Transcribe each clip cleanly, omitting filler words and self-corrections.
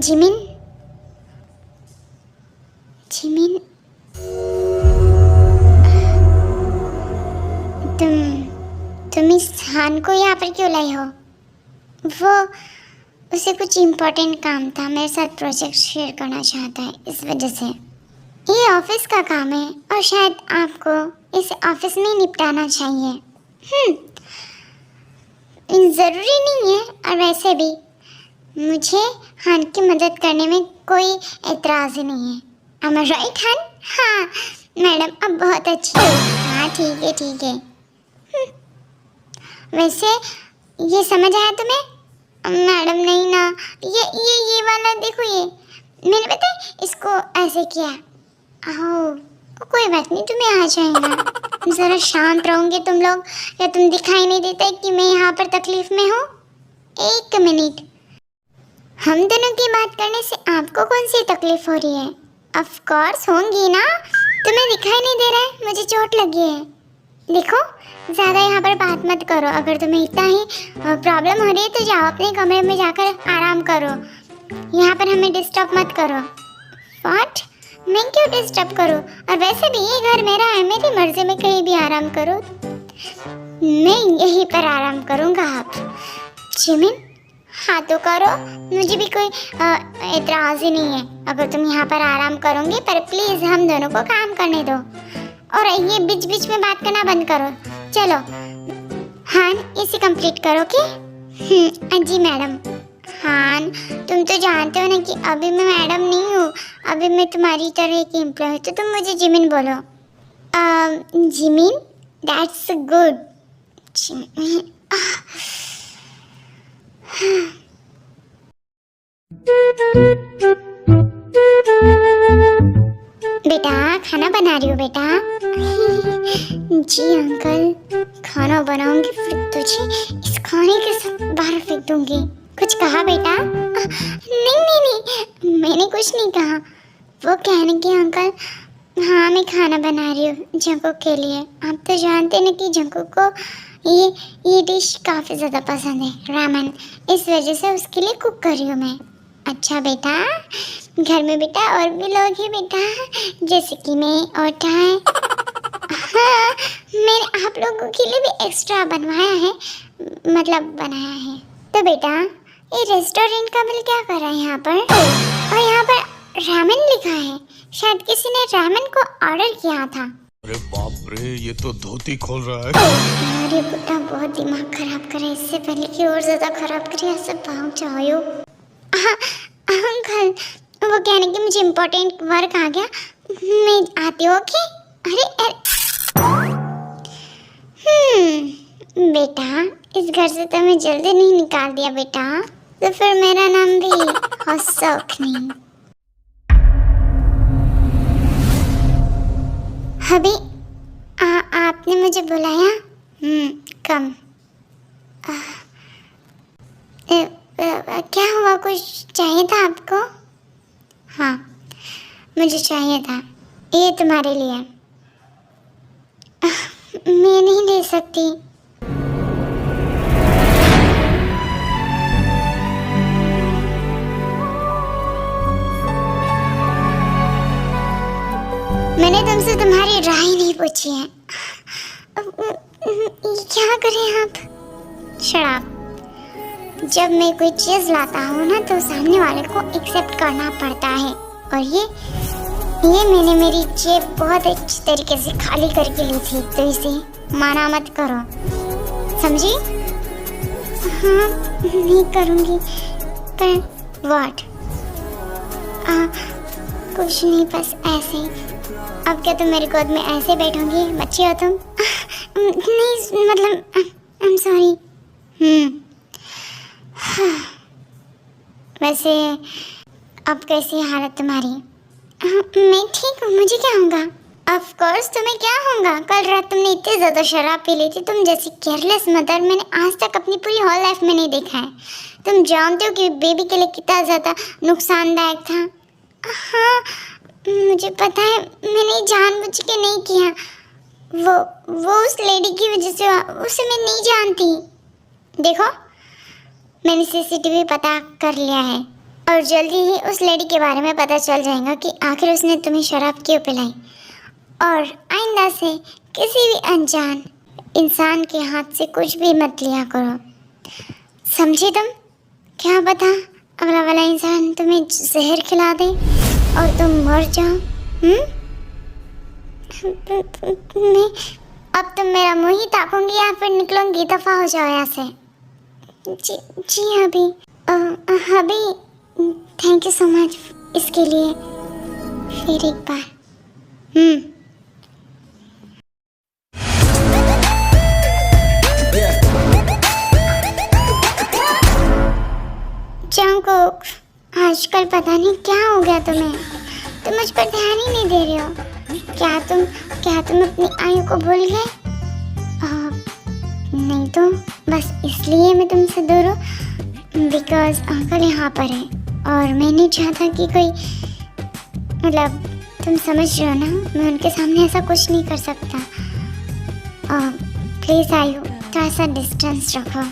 Jimin Jimin तुम इस हान को यहाँ पर क्यों लाई हो? वो उसे कुछ इम्पोर्टेंट काम था, मेरे साथ प्रोजेक्ट शेयर करना चाहता है, इस वजह से। ये ऑफिस का काम है और शायद आपको इसे ऑफिस में ही निपटाना चाहिए। ज़रूरी नहीं है, और वैसे भी मुझे हान की मदद करने में कोई एतराज़ ही नहीं है। Am I right, हान? हाँ मैडम, अब बहुत अच्छी है। हाँ ठीक है। वैसे ये समझ आया तुम्हें? मैडम नहीं ना, ये वाला देखो, ये मैंने पता है इसको ऐसे किया। ओह कोई बात नहीं, तुम्हें आ जाएगा। ज़रा शांत रहोगे तुम लोग, या तुम दिखाई नहीं देता कि मैं यहाँ पर तकलीफ में हूँ? एक मिनट, हम दोनों की बात करने से आपको कौन सी तकलीफ हो रही है? ऑफ कोर्स होंगी ना, तुम्हें दिखाई नहीं दे रहा है? मुझे चोट लगी है। देखो ज़्यादा यहाँ पर बात मत करो, अगर तुम्हें इतना ही प्रॉब्लम हो रही है तो जाओ अपने कमरे में जाकर आराम करो, यहाँ पर हमें डिस्टर्ब मत करो। व्हाट? मैं क्यों डिस्टर्ब करूँ? और वैसे भी ये घर मेरा है, मेरी मर्जी में कहीं भी आराम करो, मैं यहीं पर आराम करूँगा। आप जिमिन हाँ तो करो, मुझे भी कोई एतराज़ ही नहीं है अगर तुम यहाँ पर आराम करोगे, पर प्लीज़ हम दोनों को काम करने दो, और ये बीच बीच में बात करना बंद करो। चलो हान, इसे कंप्लीट करो कि? जी मैडम। हान तुम तो जानते हो ना कि अभी मैं मैडम नहीं हूँ, अभी मैं तुम्हारी तरह एक एम्प्लॉय हूँ, तो तुम मुझे जिमिन बोलो। Jimin, that's good. बेटा खाना बना रही हो बेटा? जी अंकल, खाना बनाऊंगी फिर तुझे इस खाने के साथ बाहर फेंक दूंगी। कुछ कहा बेटा? नहीं, मैंने कुछ नहीं कहा। वो कहने के अंकल, हाँ मैं खाना बना रही हूँ जंकू के लिए। आप तो जानते ना कि जंकू को ये डिश काफ़ी ज़्यादा पसंद है, रामेन, इस वजह से उसके लिए कुक कर रही हूँ मैं। अच्छा बेटा, घर में बेटा और भी लोग हैं बेटा, जैसे कि मैं और टाई। हाँ मैंने आप लोगों के लिए भी एक्स्ट्रा बनवाया है, मतलब बनाया है। तो बेटा ये रेस्टोरेंट का बिल क्या कर रहा है यहाँ पर? और यहाँ पर रामेन लिखा है, शायद किसी ने रामेन को ऑर्डर किया था। अरे बाप रे, ये तो धोती खोल रहा है। अरे बेटा बहुत दिमाग खराब करे, इससे पहले कि और ज़्यादा खराब करे, ऐसे भाग जाओ। अंकल वो कहने कि मुझे इम्पोर्टेंट वर्क आ गया, मैं आती हूँ कि? अरे बेटा इस घर से तो मैं जल्दी नहीं निकाल दिया बेटा, तो फिर मेरा नाम भी हौसौख नहीं। अभी आपने मुझे बुलाया? कम क्या हुआ, कुछ चाहिए था आपको? हाँ मुझे चाहिए था, ये तुम्हारे लिए। मैं नहीं ले सकती। मैंने तुमसे तुम्हारी राय नहीं पूछी है। क्या करें आप? शराब, जब मैं कोई चीज़ लाता हूँ ना तो सामने वाले को एक्सेप्ट करना पड़ता है, और ये मैंने मेरी जेब बहुत अच्छी तरीके से खाली करके ली थी, तो इसे माना मत करो, समझी? हाँ नहीं करूँगी, पर व्हाट? कुछ नहीं, बस ऐसे ही। अब क्या तुम मेरे गोद में ऐसे बैठोगी? बच्ची हो तुम? नहीं मतलब आई एम सॉरी। वैसे अब कैसी हालत तुम्हारी? मैं ठीक हूँ, मुझे क्या होगा? ऑफ कोर्स, तुम्हें क्या होगा? कल रात तुमने इतनी ज़्यादा शराब पी ली थी। तुम जैसी केयरलेस मदर मैंने आज तक अपनी पूरी होल लाइफ में नहीं देखा है। तुम जानते हो कि बेबी के लिए कितना ज़्यादा नुकसानदायक था। हाँ, मुझे पता है, मैंने जानबूझ के नहीं किया। वो उस लेडी की वजह से, उसे मैं नहीं जानती। देखो, मैंने सीसीटीवी पता कर लिया है और जल्दी ही उस लेडी के बारे में पता चल जाएगा कि आखिर उसने तुम्हें शराब क्यों पिलाई। और आइंदा से किसी भी अनजान इंसान के हाथ से कुछ भी मत लिया करो, समझे तुम? क्या पता अगला वाला इंसान तुम्हें जहर खिला दे और तुम मर जाओ। अब तुम मेरा मुंह ही ताकोगी या फिर निकलूंगी? दफा हो जाओ यहाँ से। जी हबी, हबी, थैंक यू सो मच इसके लिए। फिर एक बार। जंगकुक, आजकल पता नहीं क्या हो गया तुम्हें। तुम मुझ पर ध्यान ही नहीं दे रहे हो। क्या तुम अपनी आयु को भूल गए? नहीं तो बस इसलिए मैं तुमसे दूर हूँ बिकॉज अंकल यहाँ पर है और मैं नहीं चाहता कि कोई, मतलब तुम समझ रहे हो ना, मैं उनके सामने ऐसा कुछ नहीं कर सकता। प्लीज़ आयु, थोड़ा सा डिस्टेंस रखो।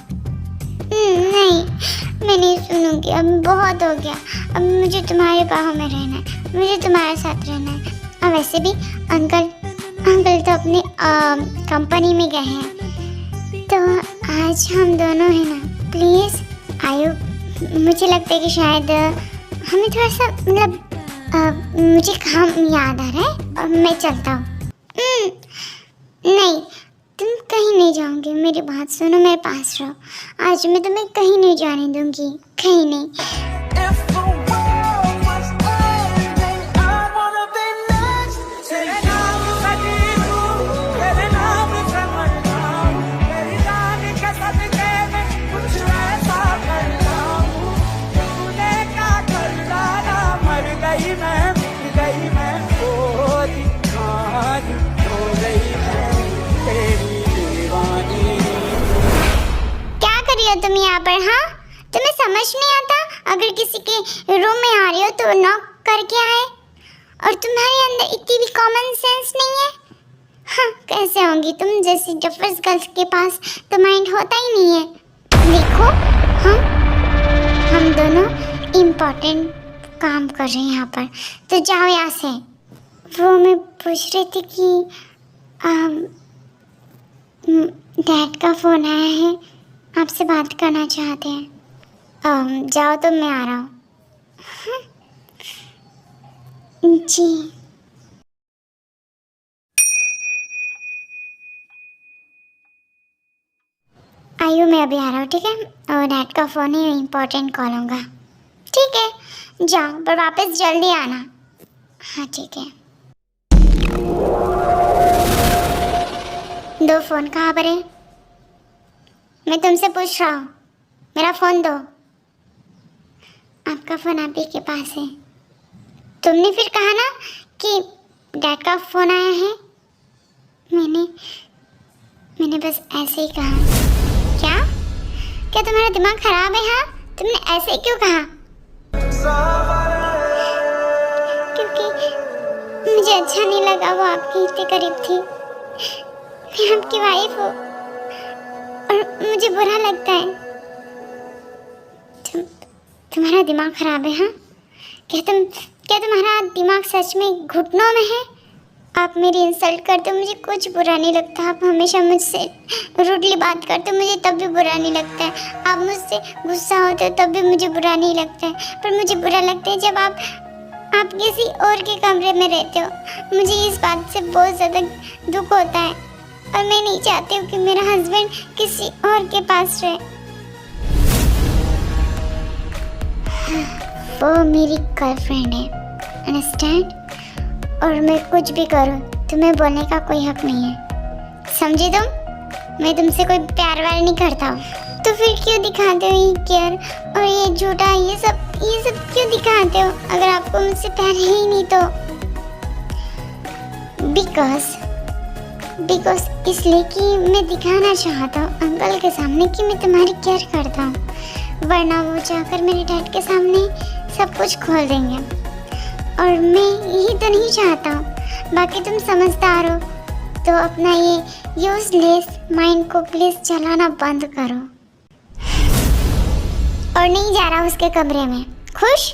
नहीं, मैं नहीं सुनूंगी। अब बहुत हो गया। अब मुझे तुम्हारे बाहों में रहना है, मुझे तुम्हारे साथ रहना है। और वैसे भी अंकल तो अपने कंपनी में गए हैं, तो आज हम दोनों हैं ना। प्लीज़ आयु, मुझे लगता है कि शायद हमें थोड़ा सा, मतलब मुझे काम याद आ रहा है और मैं चलता हूँ। नहीं, तुम कहीं नहीं जाओगे। मेरी बात सुनो, मेरे पास रहो। आज मैं तुम्हें कहीं नहीं जाने दूंगी, कहीं नहीं। तुम यहाँ पर, हाँ? तुम्हें समझ नहीं आता? अगर किसी के रूम में आ रही हो तो नॉक करके आए। और तुम्हारे अंदर इतनी भी कॉमन सेंस नहीं है। हाँ, कैसे होंगी तुम जैसी डफर्स गर्ल्स के पास तो माइंड होता ही नहीं है। देखो, हम दोनों इम्पोर्टेंट काम कर रहे हैं यहाँ पर, तो जाओ यहाँ से। वो मैं पूछ रही थी कि डैड का फ़ोन आया है, आपसे बात करना चाहते हैं। जाओ, तो मैं आ रहा हूँ। जी। आयु, मैं अभी आ रहा हूँ, ठीक है? और डैड का फ़ोन ही इम्पोर्टेंट कॉल होगा। ठीक है, जाओ, पर वापस जल्दी आना। हाँ, ठीक है। दो फ़ोन कहाँ पर है? मैं तुमसे पूछ रहा हूँ, मेरा फ़ोन दो। आपका फ़ोन आप ही के पास है। तुमने फिर कहा ना कि डैड का फ़ोन आया है। मैंने बस ऐसे ही कहा। क्या तुम्हारा दिमाग खराब है? हाँ, तुमने ऐसे क्यों कहा? क्योंकि मुझे अच्छा नहीं लगा, वो आपके इतने करीब थी। मैं आपकी वाइफ हूँ और मुझे बुरा लगता है। तुम्हारा दिमाग खराब है? हाँ, क्या तुम्हारा दिमाग सच में घुटनों में है? आप मेरी इंसल्ट करते हो, मुझे कुछ बुरा नहीं लगता। आप हमेशा मुझसे रूडली बात करते हो, मुझे तब भी बुरा नहीं लगता है। आप मुझसे गुस्सा होते हो तब भी मुझे बुरा नहीं लगता है। पर मुझे बुरा लगता है जब आप किसी और के कमरे में रहते हो। मुझे इस बात से बहुत ज़्यादा दुख होता है और मैं नहीं चाहती हूँ कि मेरा हस्बैंड किसी और के पास रहे। वो मेरी गर्लफ्रेंड है, अंडरस्टैंड? और मैं कुछ भी करूँ, तुम्हें बोलने का कोई हक नहीं है, समझे तुम? मैं तुमसे कोई प्यार व्यार नहीं करता हूँ, तो फिर क्यों दिखाते हो ये केयर और ये झूठा, ये सब क्यों दिखाते हो? अगर आपको मुझसे प्यार है ही नहीं तो बिकॉज इसलिए कि मैं दिखाना चाहता हूँ अंकल के सामने कि मैं तुम्हारी केयर करता हूँ, वरना वो जाकर मेरे डैड के सामने सब कुछ खोल देंगे और मैं यही तो नहीं चाहता हूँ। बाकी तुम समझदार हो तो अपना ये यूजलेस माइंड को प्लीज चलाना बंद करो। और नहीं जा रहा उसके कमरे में, खुश?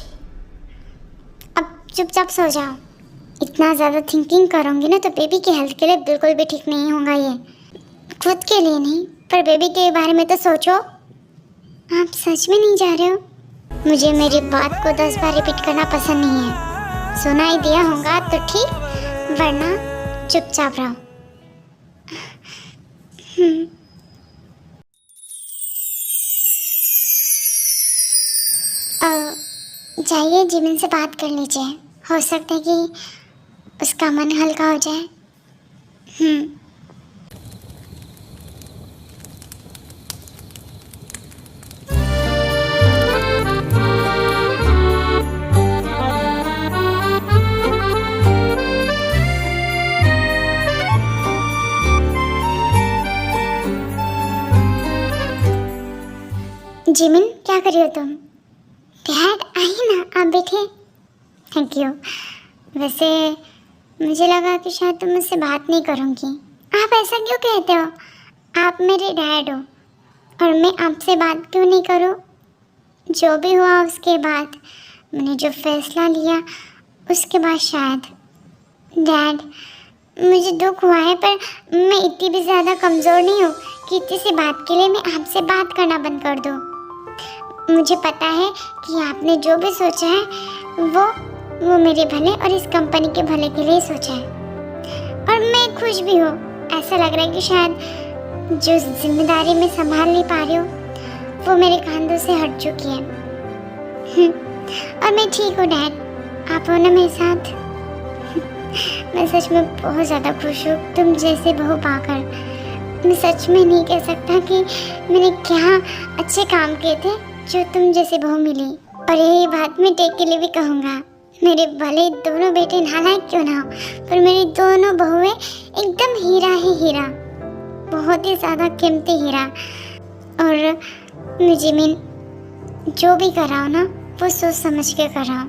अब चुपचाप सो जाओ। इतना ज़्यादा थिंकिंग करोगे ना तो बेबी की हेल्थ के लिए बिल्कुल भी ठीक नहीं होगा। ये खुद के लिए नहीं पर बेबी के बारे में तो सोचो। आप सच में नहीं जा रहे हो? मुझे मेरी बात को 10 बार रिपीट करना पसंद नहीं है। सुनाई दिया होगा तो ठीक, वरना चुपचाप रहो। जाइए जिमिन से बात कर लीजिए, हो सकता है कि उसका मन हल्का हो जाए। जिमिन क्या कर रही हो तुम? डैड आइए ना, आप बैठे। Thank you. वैसे मुझे लगा कि शायद तुम मुझसे बात नहीं करूँगी। आप ऐसा क्यों कहते हो? आप मेरे डैड हो और मैं आपसे बात क्यों नहीं करूँ? जो भी हुआ उसके बाद, मैंने जो फैसला लिया उसके बाद शायद। डैड मुझे दुख हुआ है पर मैं इतनी भी ज़्यादा कमज़ोर नहीं हूँ कि इतनी सी बात के लिए मैं आपसे बात करना बंद कर दूँ। मुझे पता है कि आपने जो भी सोचा है वो मेरे भले और इस कंपनी के भले के लिए सोचा है और मैं खुश भी हूँ। ऐसा लग रहा है कि शायद जो जिम्मेदारी मैं संभाल नहीं पा रही हूँ वो मेरे कंधों से हट चुकी है। और मैं ठीक हूँ डैड, आप हो ना मेरे साथ। मैं सच में बहुत ज़्यादा खुश हूँ तुम जैसे बहू पाकर। मैं सच में नहीं कह सकता कि मैंने क्या अच्छे काम किए थे जो तुम जैसे बहू मिली। और यही बात मैं टेक के लिए भी कहूँगा, मेरे भले दोनों बेटे नालायक क्यों ना हो पर मेरी दोनों बहुएं एकदम हीरा ही हीरा, बहुत ही ज़्यादा कीमती हीरा। और जिमिन जो भी कर रहा हो ना वो सोच समझ के कर रहा हो,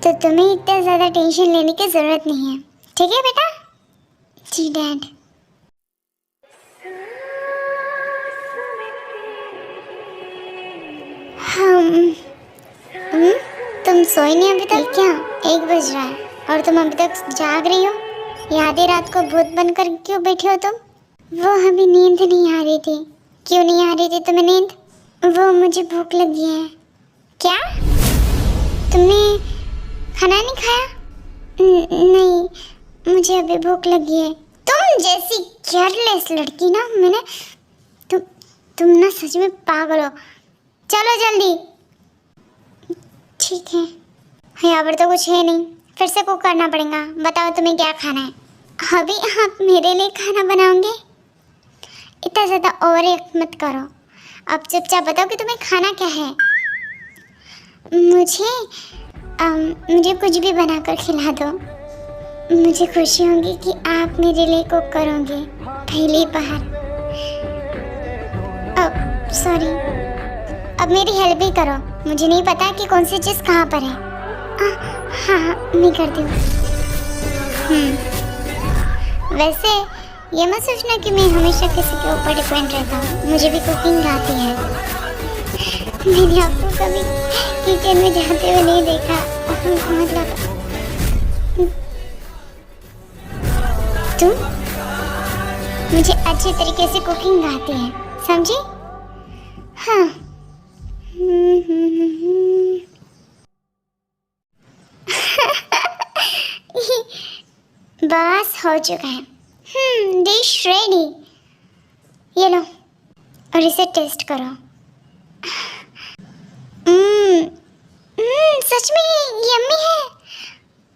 तो तुम्हें इतना ज़्यादा टेंशन लेने की ज़रूरत नहीं है। ठीक है बेटा? जी डैड। तुम सोई नहीं अभी तक क्या? 1 बज रहा है और तुम अभी तक जाग रही हो? ये आधी रात को भूत बनकर क्यों बैठे हो तुम? वो अभी नींद नहीं आ रही थी। क्यों नहीं आ रही थी तुम्हें नींद? वो मुझे भूख लगी है। क्या? तुमने खाना नहीं खाया? नहीं, मुझे अभी भूख लगी है। तुम जैसी केयरलेस लड़की ना मैंने तुम ना सच में पागल हो। चलो जल्दी। ठीक है, यहाँ पर तो कुछ है नहीं, फिर से कुक करना पड़ेगा। बताओ तुम्हें क्या खाना है? अभी आप मेरे लिए खाना बनाओगे? इतना ज़्यादा ओवर एक्ट मत करो। अब चुपचाप बताओ कि तुम्हें खाना क्या है। मुझे कुछ भी बनाकर खिला दो। मुझे खुशी होगी कि आप मेरे लिए कुक करोगे पहली बार। अब सॉरी, अब मेरी हेल्प भी करो। मुझे नहीं पता कि कौन सी चीज़ कहाँ पर है। हाँ मैं करती हूँ। वैसे ये मत सोचना कि मैं हमेशा किसी के ऊपर डिपेंड रहता हूँ, मुझे भी कुकिंग आती है। मैंने आपको कभी किचन में जाते हुए नहीं देखा। मतलब तुम मुझे अच्छे तरीके से कुकिंग आती है, समझी? हाँ। बस हो चुका है। Dish ready. ये लो और इसे टेस्ट करो। सच में यम्मी है,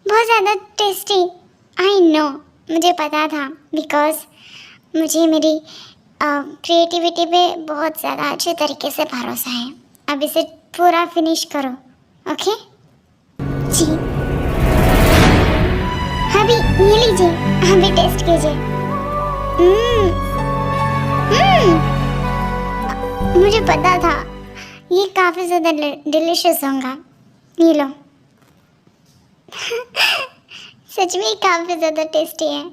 बहुत ज़्यादा टेस्टी। आई नो, मुझे पता था बिकॉज मुझे मेरी क्रिएटिविटी पे बहुत ज़्यादा अच्छे तरीके से भरोसा है। अब इसे पूरा फिनिश करो, ओके? जी अभी ये लीजिए। अभी टेस्ट कीजिए। मुझे पता था ये काफ़ी ज़्यादा डिलीशियस होगा। ये लो। सच में काफ़ी ज़्यादा टेस्टी है।